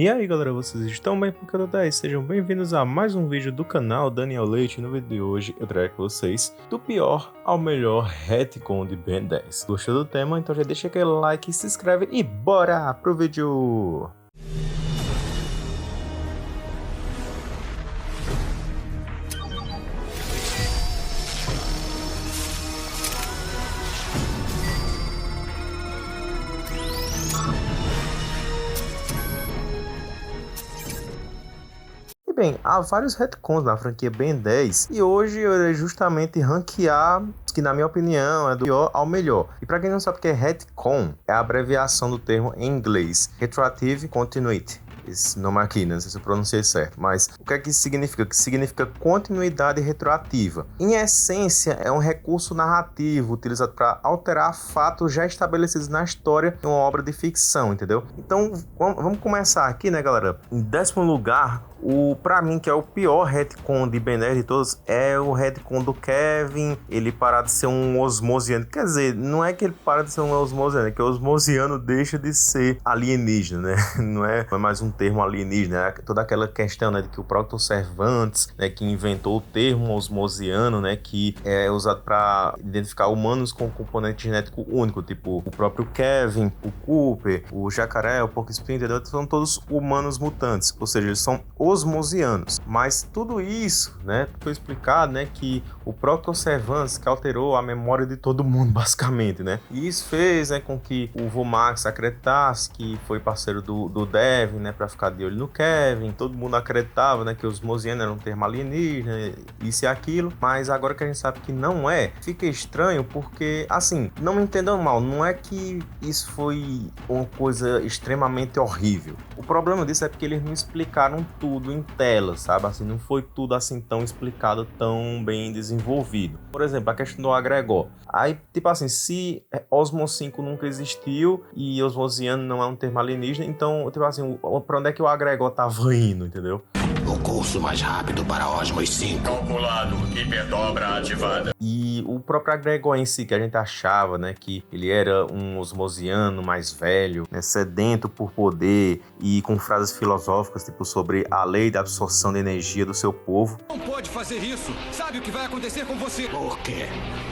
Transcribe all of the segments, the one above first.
E aí galera, vocês estão bem? Porque eu tô 10, sejam bem-vindos a mais um vídeo do canal Daniel Leite. No vídeo de hoje eu trago com vocês do pior ao melhor retcon de Ben 10. Gostou do tema? Então já deixa aquele like, se inscreve e bora pro vídeo! Bem, há vários retcons na franquia Ben 10 e hoje eu irei justamente ranquear os que na minha opinião é do pior ao melhor. E para quem não sabe o que é retcon, é a abreviação do termo em inglês Retroactive Continuity. Esse nome aqui, não sei se eu pronunciei certo, mas o que é que isso significa? Que significa continuidade retroativa. Em essência, é um recurso narrativo utilizado para alterar fatos já estabelecidos na história de uma obra de ficção, entendeu? Então, vamos começar aqui, né, galera? Em 10º lugar, pra mim, que é o pior retcon de Ben 10 de todos, é o retcon do Kevin, ele parar de ser um osmosiano. Quer dizer, não é que ele para de ser um osmosiano, é que o osmosiano deixa de ser alienígena, né? Não é mais um termo alienígena, é toda aquela questão, né, de que o próprio Cervantes, né, que inventou o termo osmosiano, né, que é usado para identificar humanos com componente genético único, tipo o próprio Kevin, o Cooper, o Jacaré, o Porco Espinho, entendeu? São todos humanos mutantes, ou seja, eles são osmosianos. Mas tudo isso, né, foi explicado, né, que o próprio Cervantes que alterou a memória de todo mundo, basicamente, né? E isso fez, né, com que o Vomax acreditasse que foi parceiro do Devin, né, para ficar de olho no Kevin. Todo mundo acreditava, né, que os osmosianos eram um termo alienígena, isso e aquilo. Mas agora que a gente sabe que não é, fica estranho porque, assim, não me entendam mal, não é que isso foi uma coisa extremamente horrível. O problema disso é porque eles não explicaram tudo em tela, sabe? Assim, não foi tudo assim tão explicado, tão bem desenvolvido. Por exemplo, a questão do agregor. Aí, tipo assim, se Osmo 5 nunca existiu e osmosiano não é um termo alienígena, então, tipo assim, pra onde é que o agregor tava indo, entendeu? O curso mais rápido para Osmos 5. Calculado, hiperdobra ativada. E o próprio agregor em si, que a gente achava, né, que ele era um osmosiano mais velho, né, sedento por poder e com frases filosóficas, tipo, sobre a lei da absorção de energia do seu povo. Não pode fazer isso! Sabe o que vai acontecer com você? Por quê?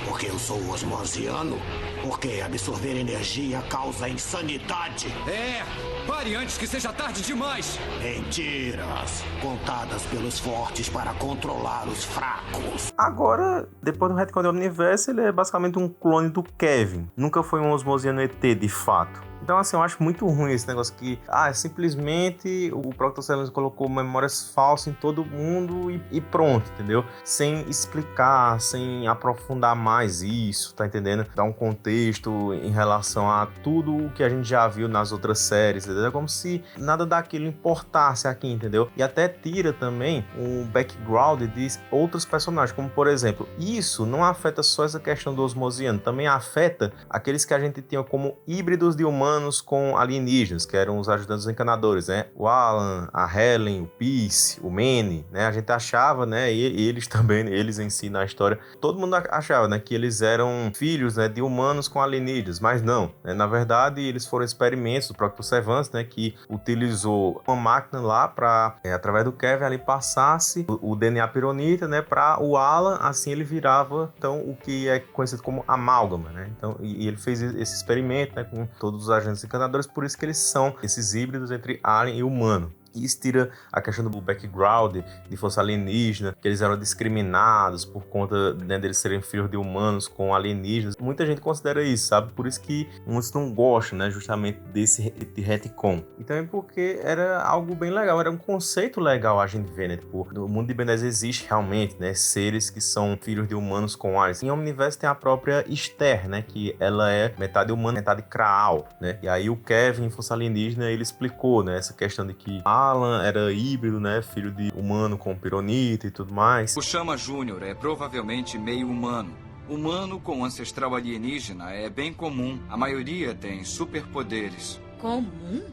Porque eu sou osmosiano? Porque absorver energia causa insanidade? É! Pare antes que seja tarde demais! Mentiras! Contadas pelos fortes para controlar os fracos. Agora, depois do retcon do universo, ele é basicamente um clone do Kevin. Nunca foi um osmosiano ET, de fato. Então, assim, eu acho muito ruim esse negócio que, simplesmente o próprio Cervantes colocou memórias falsas em todo mundo e pronto, entendeu? Sem explicar, sem aprofundar mais isso, tá entendendo? Dar um contexto em relação a tudo o que a gente já viu nas outras séries, entendeu? É como se nada daquilo importasse aqui, entendeu? E até tira também o background de outros personagens, como por exemplo, isso não afeta só essa questão do osmosiano, também afeta aqueles que a gente tinha como híbridos de humanos com alienígenas, que eram os ajudantes encanadores, né? O Alan, a Helen, o Peace, o Manny, né? A gente achava, né? E eles também, eles em si na história, todo mundo achava, né? Que eles eram filhos, né? De humanos com alienígenas, mas não, né? Na verdade, eles foram experimentos do próprio Cervantes, né? Que utilizou uma máquina lá para, através do Kevin, ali passasse o DNA pironita, né? Para o Alan, assim ele virava, então, o que é conhecido como amálgama, né? Então, e ele fez esse experimento, né? Com todos os agentes encanadores, por isso que eles são esses híbridos entre alien e humano. E isso tira a questão do background de força alienígena, que eles eram discriminados por conta, né, deles serem filhos de humanos com alienígenas. Muita gente considera isso, sabe? Por isso que muitos não gostam, né, justamente desse retcon. E também porque era algo bem legal, era um conceito legal a gente ver, né? Tipo, no mundo de Ben 10 existe realmente, né, seres que são filhos de humanos com aliens. Em Omniverse tem a própria Esther, né, que ela é metade humana, metade Kraal, né? E aí o Kevin, em Força Alienígena, ele explicou, né, essa questão de que Alan era híbrido, né? Filho de humano com pironita e tudo mais. O Chama Júnior é provavelmente meio humano. Humano com ancestral alienígena é bem comum. A maioria tem superpoderes. Comum?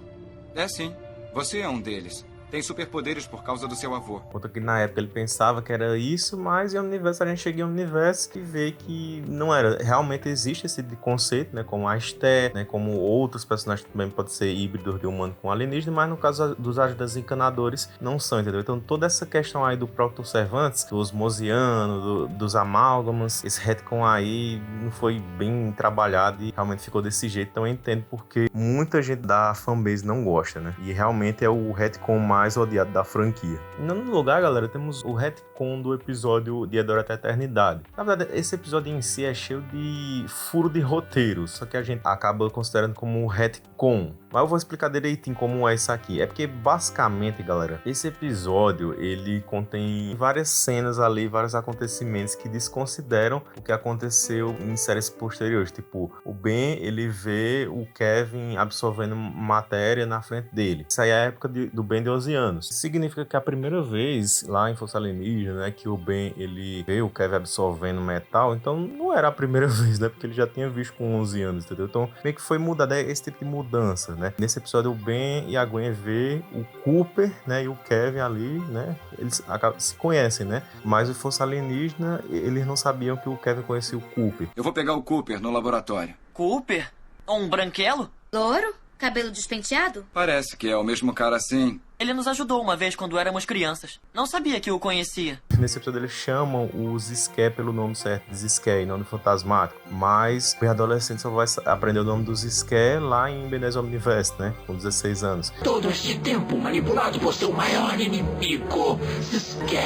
É sim. Você é um deles. Tem superpoderes por causa do seu avô. Conta que na época ele pensava que era isso, mas em Omniverse a gente chega em Omniverse e vê que não era. Realmente existe esse tipo de conceito, né? Como a Esté, né? Como outros personagens também podem ser híbridos de humano com alienígena, mas no caso dos ajudantes encanadores não são, entendeu? Então toda essa questão aí do Proto-Servantes, do Osmosiano, dos amálgamas, esse retcon aí não foi bem trabalhado e realmente ficou desse jeito, então eu entendo porque muita gente da fanbase não gosta, né? E realmente é o retcon mais odiado da franquia. Em nono lugar, galera, temos o retcon do episódio de Hedora até a Eternidade. Na verdade, esse episódio em si é cheio de furo de roteiro, só que a gente acaba considerando como retcon. Mas eu vou explicar direitinho como é isso aqui. É porque, basicamente, galera, esse episódio, ele contém várias cenas ali, vários acontecimentos que desconsideram o que aconteceu em séries posteriores. Tipo, o Ben, ele vê o Kevin absorvendo matéria na frente dele. Isso aí é a época do Ben de 11 anos. Isso significa que a primeira vez, lá em Força Alienígena, né, que o Ben, ele vê o Kevin absorvendo metal, então não era a primeira vez, né, porque ele já tinha visto com 11 anos, entendeu? Então, meio que foi mudado esse tipo de mudança, né? Nesse episódio, o Ben e a Gwen vê o Cooper, né, e o Kevin ali, né, eles se conhecem, né? Mas o Força Alienígena, eles não sabiam que o Kevin conhecia o Cooper. Eu vou pegar o Cooper no laboratório. Cooper? Um branquelo? Louro? Cabelo despenteado? Parece que é o mesmo cara assim. Ele nos ajudou uma vez quando éramos crianças. Não sabia que o conhecia. Nesse episódio eles chamam os Ské pelo nome certo, de Ské e não de Fantasmático. Mas o adolescente só vai aprender o nome dos Ské lá em Ben 10 Omniverse, né? Com 16 anos. Todo este tempo manipulado por seu maior inimigo, Zisker.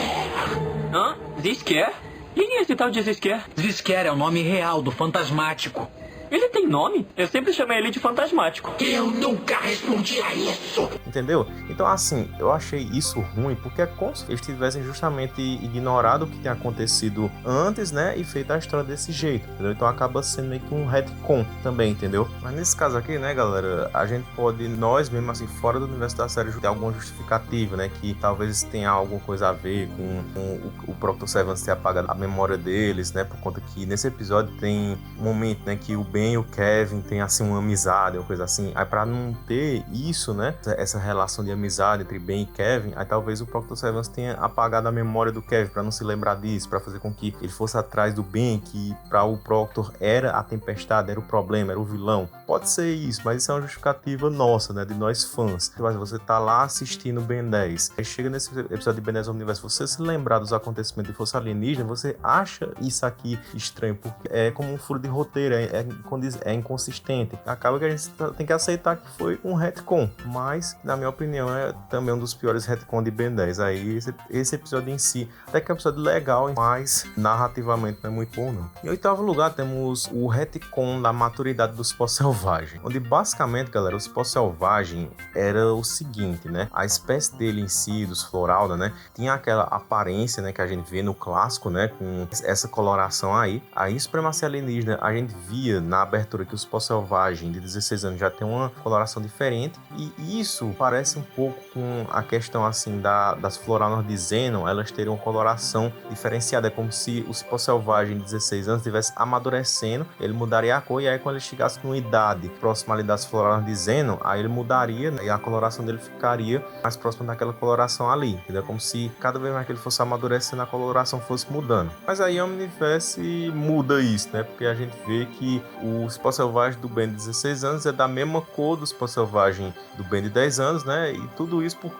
Hã? Zisker? Quem é esse tal de Zisker? Zisker é o nome real do Fantasmático. Ele tem nome? Eu sempre chamei ele de Fantasmático. Eu nunca respondi a isso. Entendeu? Então, assim, eu achei isso ruim porque é como se eles tivessem justamente ignorado o que tinha acontecido antes, né? E feito a história desse jeito, entendeu? Então acaba sendo meio que um retcon também, entendeu? Mas nesse caso aqui, né, galera, a gente pode, nós mesmo assim, fora do universo da série, ter alguma justificativa, né? Que talvez tenha alguma coisa a ver com o Proto-Servants ter apagado a memória deles, né? Por conta que nesse episódio tem um momento, né, que o Ben e o Kevin tem assim uma amizade, uma coisa assim. Aí pra não ter isso, né, essa relação de amizade entre Ben e Kevin, aí talvez o Proto-Servants tenha apagado a memória do Kevin pra não se lembrar disso, pra fazer com que ele fosse atrás do Ben, que pra o Proctor era a tempestade, era o problema, era o vilão. Pode ser isso, mas isso é uma justificativa nossa, né, de nós fãs. Mas você tá lá assistindo Ben 10, aí chega nesse episódio de Ben 10 Omniverse, você se lembrar dos acontecimentos de Força Alienígena, você acha isso aqui estranho, porque é como um furo de roteiro, é inconsistente. Acaba que a gente tem que aceitar que foi um retcon, mas na minha opinião é também um dos piores retcon de Ben 10. Aí esse episódio em si, até que é um episódio legal, mas narrativamente não é muito bom não. Em oitavo lugar temos o retcon da maturidade dos pós-selvagem, onde basicamente, galera, os pós-selvagem era o seguinte, né, a espécie dele em si, dos Floralda, né, tinha aquela aparência, né, que a gente vê no clássico, né, com essa coloração aí. Aí supremacia alienígena a gente via na abertura que os pós-selvagem de 16 anos já tem uma coloração diferente, e isso parece um pouco com a questão assim das Floraldas de Zenon, elas teriam uma coloração diferenciada. É como se os pós-selvagem de 16 anos estivesse amadurecendo, ele mudaria a cor, e aí quando ele chegasse numa idade próxima ali das Floraldas de Zenon, aí ele mudaria, né, e a coloração dele ficaria mais próxima daquela coloração ali, entendeu? Como se cada vez mais que ele fosse amadurecendo, a coloração fosse mudando. Mas aí o Omniverse muda isso, né, porque a gente vê que os pós-selvagem do Ben de 16 anos é da mesma cor dos pós-selvagem do Ben de 10 anos, né? E tudo isso por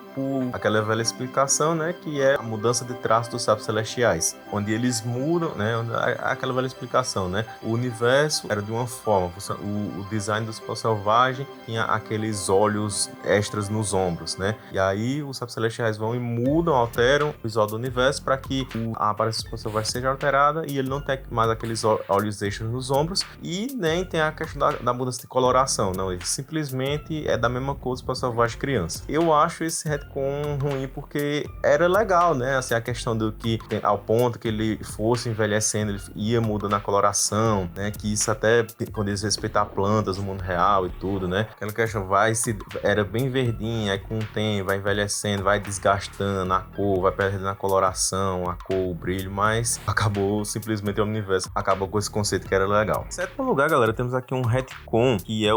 aquela velha explicação, né? Que é a mudança de traço dos sapos celestiais, onde eles mudam, né? Aquela velha explicação, né? O universo era de uma forma, o design dos pós-selvagem tinha aqueles olhos extras nos ombros, né? E aí os sapos celestiais vão e mudam, alteram o visual do universo para que a aparência dos pós-selvagem seja alterada e ele não tenha mais aqueles olhos extras nos ombros, e nem tem a questão da mudança de coloração, não, ele simplesmente é da mesma cor dos pós-selvagem criança. Eu acho esse retcon ruim porque era legal, né, assim, a questão do que ao ponto que ele fosse envelhecendo, ele ia mudando a coloração, né, que isso até quando eles respeitar plantas no mundo real e tudo, né, aquela questão era bem verdinha, aí com o tempo vai envelhecendo, vai desgastando a cor, vai perdendo a coloração, a cor, o brilho, mas acabou simplesmente o universo acabou com esse conceito que era legal. Sétimo lugar, lugar, galera, temos aqui um retcon, que é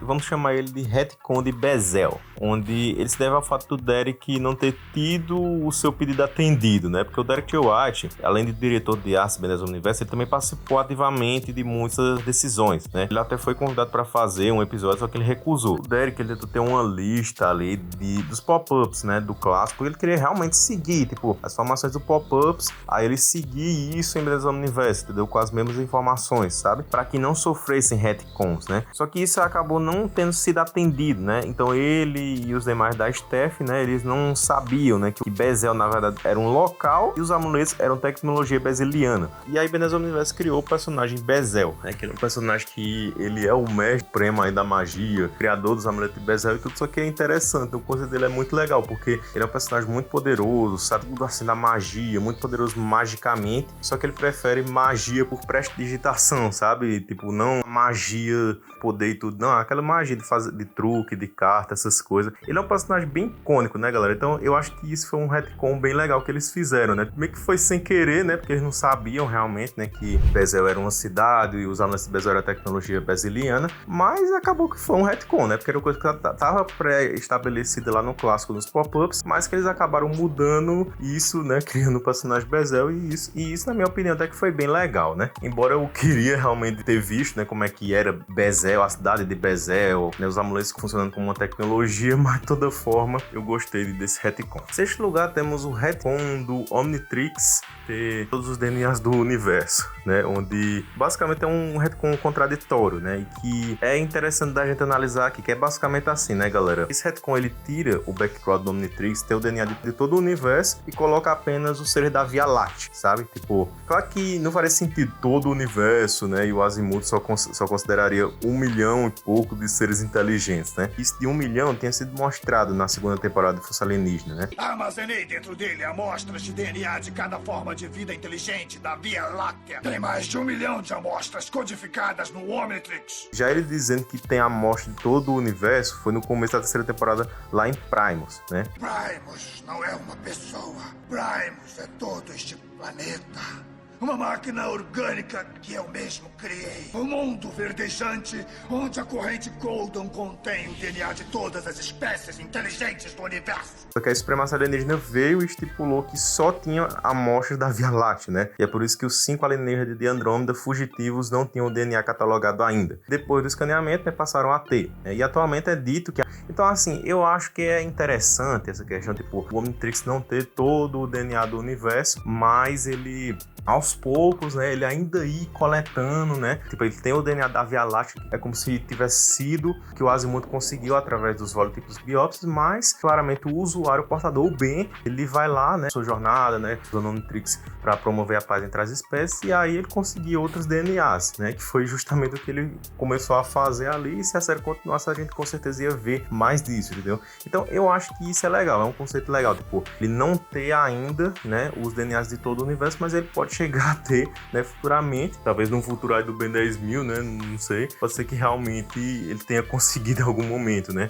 vamos chamar ele de retcon de Bezel, onde ele se deve ao fato do Derek não ter tido o seu pedido atendido, né? Porque o Derek T. White, além de diretor de arte do universo, ele também participou ativamente de muitas decisões, né? Ele até foi convidado para fazer um episódio, só que ele recusou. O Derek, ele tentou ter uma lista ali dos pop-ups, né, do clássico. Ele queria realmente seguir, tipo, as formações do pop-ups, aí ele seguir isso em Bendis Universo, entendeu? Com as mesmas informações, sabe? Para que não sofressem retcons, né? Só que isso acabou não tendo sido atendido, né? Então ele e os demais da staff, né, eles não sabiam, né, que Bezel, na verdade, era um local e os amuletos eram tecnologia bezeliana. E aí Bendis Universo criou o personagem Bezel, né? Que é um personagem que ele é o mestre supremo aí da magia, criador dos amuletos de Bezel e tudo, só que é interessante, o conceito dele é muito legal, porque ele é um personagem muito poderoso, sabe tudo assim da magia, muito poderoso magicamente, só que ele prefere magia por prestidigitação, sabe? Tipo, não magia, poder e tudo, não, aquela magia de truque, de carta, essas coisas. Ele é um personagem bem icônico, né, galera? Então eu acho que isso foi um retcon bem legal que eles fizeram, né? Meio que foi sem querer, né? Porque eles não sabiam realmente, né, que Bezel era uma cidade e os alunos de Bezel era tecnologia bezeliana, mas acabou que foi um retcon, né? Porque era uma coisa que estava pré-estabelecida lá no clássico dos pop-ups, mas que eles acabaram mudando isso, né? Criando o personagem Bezel e isso, na minha opinião, até que foi bem legal, né? Embora eu queria realmente ter visto, né, como é que era Bezel, a cidade de Bezel, né, os amuletos funcionando como uma tecnologia, mas de toda forma eu gostei desse retcon. Em sexto lugar, temos o retcon do Omnitrix ter todos os DNAs do universo, né, onde basicamente é um retcon contraditório, né, e que é interessante da gente analisar aqui, que é basicamente assim, né, galera? Esse retcon, ele tira o background do Omnitrix, tem o DNA de todo o universo e coloca apenas os seres da Via Láctea, sabe? Tipo, claro que não faria sentido todo o universo, né, e o Azimuth só consideraria 1 milhão e pouco de seres inteligentes, né? Isso de 1 milhão tinha sido mostrado na segunda temporada de Força Alienígena, né? Armazenei dentro dele amostras de DNA de cada forma de vida inteligente da Via Láctea. Tem mais de 1 milhão de amostras codificadas no Omnitrix. Já ele dizendo que tem amostra de todo o universo foi no começo da terceira temporada lá em Primus, né? Primus não é uma pessoa. Primus é todo este planeta. Uma máquina orgânica que eu mesmo criei. Um mundo verdejante onde a corrente Golden contém o DNA de todas as espécies inteligentes do universo. Só que a supremacia alienígena veio e estipulou que só tinha amostras da Via Láctea, né? E é por isso que os 5 alienígenas de Andrômeda fugitivos não tinham o DNA catalogado ainda. Depois do escaneamento, né, passaram a ter. Né? E atualmente é dito que... Então, assim, eu acho que é interessante essa questão, tipo, o Omnitrix não ter todo o DNA do universo, mas ele... aos poucos, né, ele ainda ir coletando, né, tipo, ele tem o DNA da Via Láctea, é como se tivesse sido que o Azimuth conseguiu através dos volotipos biópsios, mas claramente o usuário, o portador, o Ben, ele vai lá, né, sua jornada, né, do Omnitrix para promover a paz entre as espécies, e aí ele conseguiu outros DNAs, né, que foi justamente o que ele começou a fazer ali, e se a série continuasse, a gente com certeza ia ver mais disso, entendeu? Então, eu acho que isso é legal, é um conceito legal, tipo, ele não ter ainda, né, os DNAs de todo o universo, mas ele pode chegar a ter, né, futuramente, talvez num futuro aí do Ben 10.000, né, não sei, pode ser que realmente ele tenha conseguido em algum momento, né,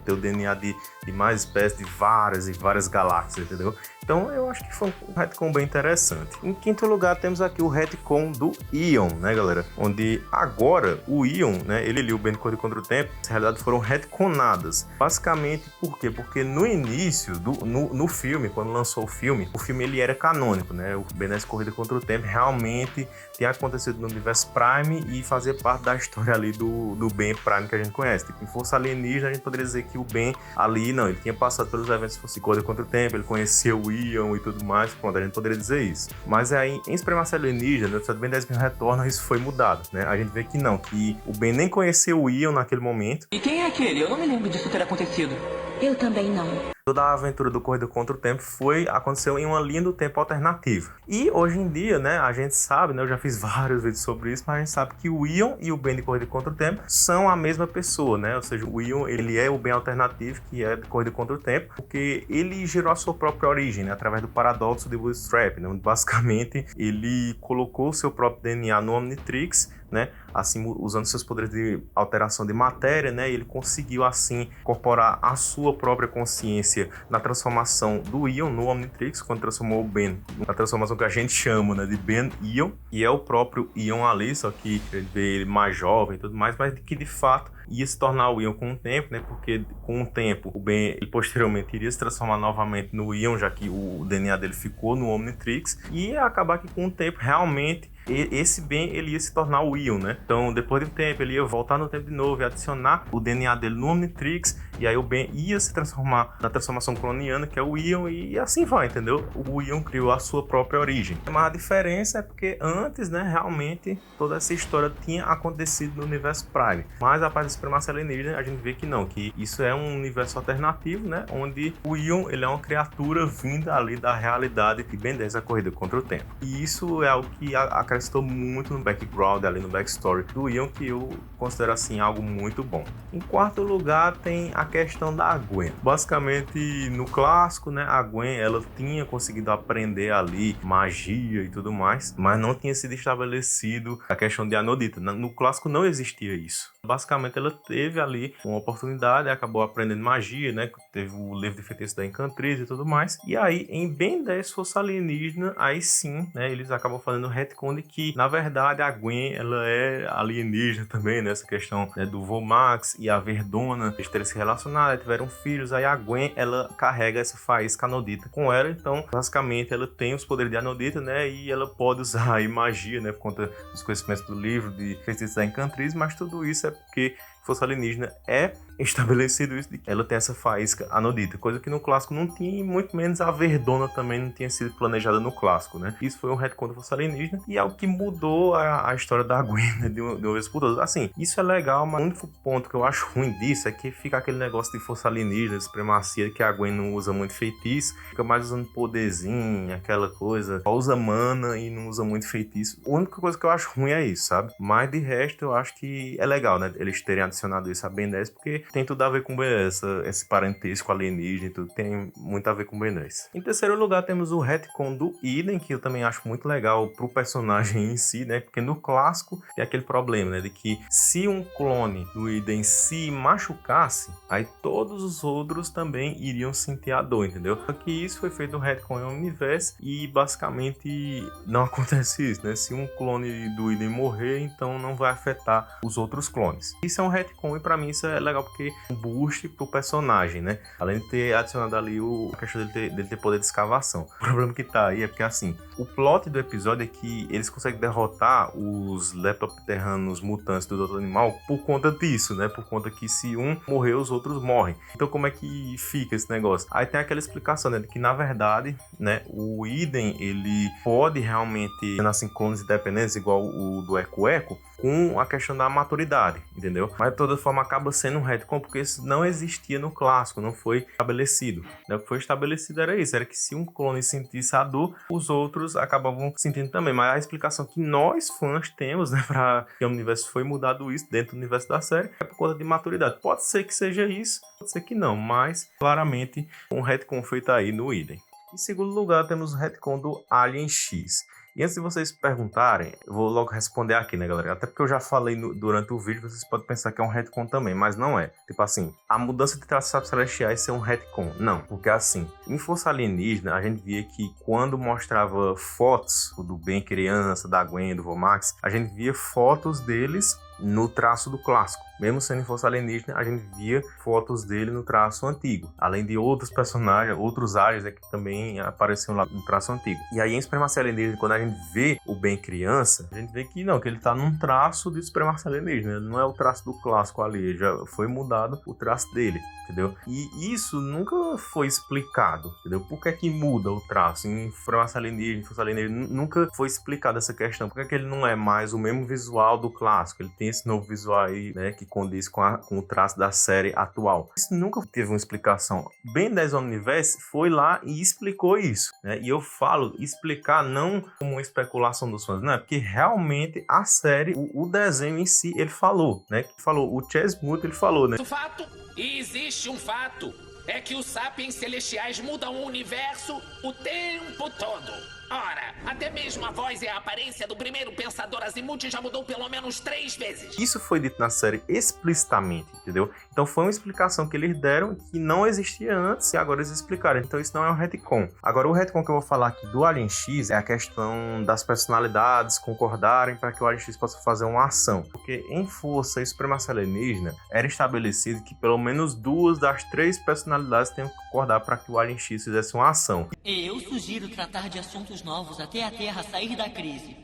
ter o DNA de mais espécies, de várias e várias galáxias, entendeu? Então eu acho que foi um retcon bem interessante. Em quinto lugar temos aqui o retcon do Ion, né, galera? Onde agora o Ion, né, ele e o Ben corre contra o tempo, na realidade foram retconadas. Basicamente, por quê? Porque no início, no filme, quando lançou o filme ele era canônico, né? O Ben 10 Corrida contra o Tempo realmente tinha acontecido no universo Prime e fazia parte da história ali do Ben Prime que a gente conhece. Tipo, em Força Alienígena a gente poderia dizer que o Ben ali, não, ele tinha passado pelos eventos de Corrida contra o Tempo, ele conhecia o Ion e tudo mais, pronto, a gente poderia dizer isso. Mas aí, em Supremacia Alienígena, no episódio Ben 10.000 retorna, isso foi mudado, né? A gente vê que não, que o Ben nem conheceu o Ion naquele momento. E quem é aquele? Eu não me lembro disso ter acontecido. Eu também não. Toda a aventura do Corrida contra o Tempo aconteceu em uma linha do tempo alternativa. E hoje em dia, né, a gente sabe, né, eu já fiz vários vídeos sobre isso, mas a gente sabe que o Ion e o Ben de Corrida contra o Tempo são a mesma pessoa, né? Ou seja, o Ion, ele é o Ben alternativo, que é de Corrida contra o Tempo, porque ele gerou a sua própria origem, né, através do paradoxo de Bootstrap, né, onde basicamente ele colocou o seu próprio DNA no Omnitrix, né, assim, usando seus poderes de alteração de matéria, né? Ele conseguiu, assim, incorporar a sua própria consciência na transformação do Ion no Omnitrix, quando transformou o Ben, na transformação que a gente chama, né, de Ben Ion, e é o próprio Ion ali, só que ele vê ele mais jovem e tudo mais, mas que de fato ia se tornar o Ion com o tempo, né? Porque com o tempo o Ben ele posteriormente iria se transformar novamente no Ion, já que o DNA dele ficou no Omnitrix, e ia acabar que com o tempo realmente esse Ben ele ia se tornar o Ion, né? Então depois de um tempo ele ia voltar no tempo de novo e adicionar o DNA dele no Omnitrix, e aí o Ben ia se transformar na transformação cloniana, que é o Ion, e assim vai, entendeu? O Ion criou a sua própria origem. Mas a diferença é porque antes, né, realmente toda essa história tinha acontecido no universo Prime, mas a parte da supremacia alienígena a gente vê que não, que isso é um universo alternativo, né, onde o Ion ele é uma criatura vinda ali da realidade de Ben 10, a corrida contra o tempo. E isso é algo que acrescentou muito no background, ali no backstory do Ion, que eu considero assim algo muito bom. Em quarto lugar tem a questão da Gwen. Basicamente no clássico, né, a Gwen ela tinha conseguido aprender ali magia e tudo mais, mas não tinha sido estabelecido a questão de Anodita. No clássico não existia isso. Basicamente ela teve ali uma oportunidade, acabou aprendendo magia, né, teve o livro de feitiço da Encantriz e tudo mais, e aí em Ben 10 Força Alienígena, aí sim, né, eles acabam fazendo o retcon de que na verdade a Gwen ela é alienígena também, né, essa questão, né, do Vomax e a Verdona, eles terem se relacionado, tiveram filhos, aí a Gwen ela carrega essa faísca Anodita com ela, então basicamente ela tem os poderes de Anodita, né, e ela pode usar aí magia, né, por conta dos conhecimentos do livro de feitiço da Encantriz, mas tudo isso é porque Força Alienígena é estabelecido isso de que ela tem essa faísca Anodita, coisa que no clássico não tinha, e muito menos a Verdona também não tinha sido planejada no clássico, né? Isso foi um retcon da Força Alienígena e é o que mudou a história da Gwen, né, de uma vez por todas. Assim, isso é legal, mas o único ponto que eu acho ruim disso é que fica aquele negócio de Força Alienígena, de supremacia, que a Gwen não usa muito feitiço, fica mais usando poderzinho, aquela coisa, só usa mana e não usa muito feitiço. A única coisa que eu acho ruim é isso, sabe? Mas de resto eu acho que é legal, né, eles terem adicionado isso a Ben 10, porque tem tudo a ver com Ben 10, esse parentesco alienígena e tudo tem muito a ver com Ben 10. Em terceiro lugar temos o retcon do Eden, que eu também acho muito legal pro personagem em si, né, porque no clássico tem aquele problema, né, de que se um clone do Eden se machucasse, aí todos os outros também iriam sentir a dor, entendeu? Só que isso foi feito no retcon em Omniverse e basicamente não acontece isso, né, se um clone do Eden morrer, então não vai afetar os outros clones. Isso é um retcon e pra mim isso é legal porque é um boost pro personagem, né? Além de ter adicionado ali a questão dele ter poder de escavação. O problema que tá aí é porque assim, o plot do episódio é que eles conseguem derrotar os leptopterranos mutantes do outro animal por conta disso, né? Por conta que se um morrer, os outros morrem. Então como é que fica esse negócio? Aí tem aquela explicação, né? De que na verdade, né? O Eden, ele pode realmente ser assim, clones independentes igual o do Eco Eco, com a questão da maturidade, entendeu? Mas de toda forma acaba sendo um retcon porque isso não existia no clássico, não foi estabelecido. O que foi estabelecido era isso, era que se um clone sentisse a dor, os outros acabavam sentindo também. Mas a explicação que nós fãs temos, né, para que o universo foi mudado isso dentro do universo da série, é por conta de maturidade. Pode ser que seja isso, pode ser que não, mas claramente um retcon feito aí no Eden. Em segundo lugar temos o retcon do Alien X. E antes de vocês perguntarem, eu vou logo responder aqui, né, galera? Até porque eu já falei durante o vídeo, vocês podem pensar que é um retcon também, mas não é. Tipo assim, a mudança de traços celestiais ser um retcon. Não, porque assim, em Força Alienígena, a gente via que quando mostrava fotos do Ben criança, da Gwen, do Vomax, a gente via fotos deles no traço do clássico. Mesmo sendo em Força Alienígena, a gente via fotos dele no traço antigo. Além de outros personagens, outros aliens que também apareciam lá no traço antigo. E aí em Supremacia Alienígena, quando a gente vê o Ben criança, a gente vê que não, que ele tá num traço de Supremacia Alienígena. Não é o traço do clássico ali, já foi mudado o traço dele, entendeu? E isso nunca foi explicado, entendeu? Por que é que muda o traço? Em Supremacia Alienígena, Força Alienígena, nunca foi explicada essa questão. Por que é que ele não é mais o mesmo visual do clássico? Ele tem esse novo visual aí, né, que condiz com o traço da série atual. Isso nunca teve uma explicação. Ben 10 Omniverse foi lá e explicou isso, né? E eu falo explicar não como uma especulação dos fãs, não, é porque realmente a série, o desenho em si, ele falou, né? O Chazmut, ele falou, né? O fato, existe um fato. é que os sapiens celestiais mudam o universo o tempo todo. Ora, até mesmo a voz e a aparência do primeiro pensador Azimuth já mudou pelo menos 3 vezes. Isso foi dito na série explicitamente, entendeu? Então foi uma explicação que eles deram que não existia antes e agora eles explicaram. Então isso não é um retcon. Agora o retcon que eu vou falar aqui do Alien X é a questão das personalidades concordarem para que o Alien X possa fazer uma ação. Porque em Força e Supremacia Alienígena era estabelecido que pelo menos 2 das 3 personalidades tenham que concordar para que o Alien X fizesse uma ação. Eu sugiro tratar de assuntos novos até a Terra sair da crise.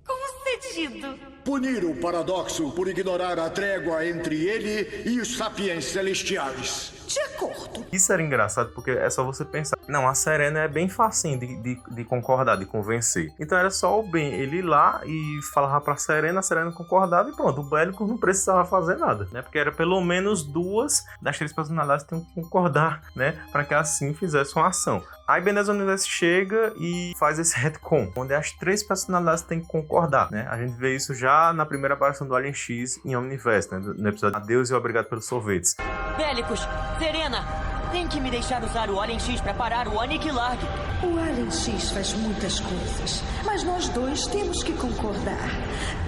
Concedido. Punir o paradoxo por ignorar a trégua entre ele e os sapiens celestiais. De acordo. Isso era engraçado porque é só você pensar. Não, a Serena é bem facinho de concordar, de convencer. Então era só o Ben, ele ir lá e falava pra Serena, a Serena concordava e pronto. O Belicus não precisava fazer nada, né? Porque era pelo menos 2 das 3 personalidades que tinham que concordar, né? Pra que assim fizesse uma ação. Aí Ben 10 Universo chega e faz esse retcon, onde as 3 personalidades têm que concordar, né? A gente vê isso já na primeira aparição do Alien X em Omniverse, né? No episódio Adeus e Obrigado pelos Sorvetes. Belicus, Serena, tem que me deixar usar o Alien X para parar o Aniquilarg. O Alien X faz muitas coisas, mas nós 2 temos que concordar.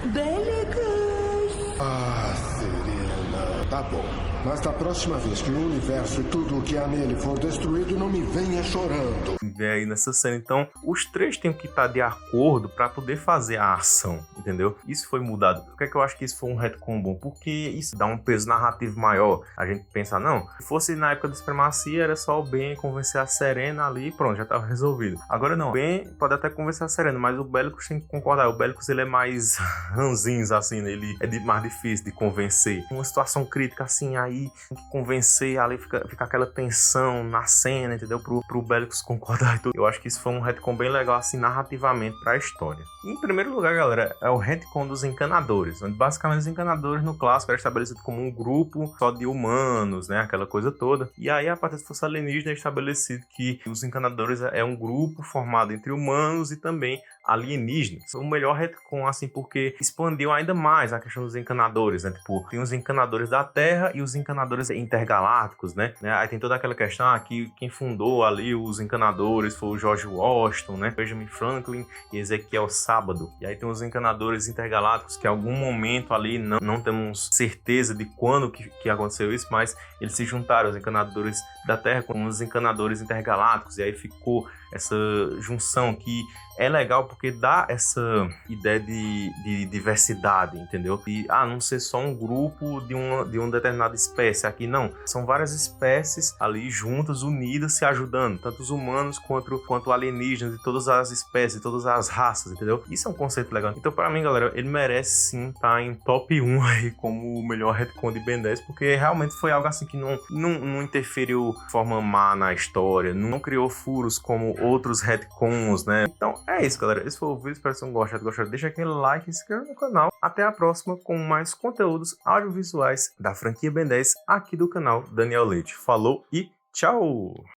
Belicus! Ah, Serena, tá bom. Mas da próxima vez que o universo e tudo o que há nele for destruído, não me venha chorando. Vê aí nessa cena. Então, os 3 têm que estar de acordo para poder fazer a ação, entendeu? Isso foi mudado. Por que eu acho que isso foi um retcon bom? Porque isso dá um peso narrativo maior. A gente pensa, não, se fosse na época da Supremacia, era só o Ben convencer a Serena ali e pronto, já estava resolvido. Agora não, o Ben pode até convencer a Serena, mas o Belicus tem que concordar. O Belicus, ele é mais ranzinhos, assim, né? Ele é mais difícil de convencer. Uma situação crítica assim, aí tem que convencer, ali fica aquela tensão na cena, entendeu? Pro Belicus concordar e tudo. Eu acho que isso foi um retcon bem legal, assim, narrativamente pra história. E, em primeiro lugar, galera, é o retcon dos encanadores, onde basicamente os encanadores no clássico eram estabelecidos como um grupo só de humanos, né? Aquela coisa toda. E aí, a partir da Força Alienígena, é estabelecido que os encanadores é um grupo formado entre humanos e também alienígenas. O melhor retcon, assim, porque expandiu ainda mais a questão dos encanadores, né? Tipo, tem os encanadores da Terra e os encanadores intergalácticos, né? Aí tem toda aquela questão que quem fundou ali os encanadores foi o George Washington, né? Benjamin Franklin e Ezequiel Sábado. E aí tem os encanadores intergalácticos que em algum momento ali não temos certeza de quando que aconteceu isso, mas eles se juntaram, os encanadores da Terra com os encanadores intergalácticos, e aí ficou essa junção que é legal porque dá essa ideia de diversidade, entendeu? E não ser só um grupo de uma determinada espécie. Aqui não, são várias espécies ali juntas, unidas, se ajudando, tanto os humanos quanto alienígenas, de todas as espécies, de todas as raças, entendeu? Isso é um conceito legal. Então, para mim, galera, ele merece sim estar em top 1 aí como o melhor retcon de Ben 10, porque realmente foi algo assim que não interferiu de forma má na história, não criou furos como outros retcons, né? Então, é isso, galera. Esse foi o vídeo. Espero que vocês tenham gostado. Deixa aquele like e se inscreva no canal. Até a próxima com mais conteúdos audiovisuais da franquia Ben 10 aqui do canal Daniel Leite. Falou e tchau!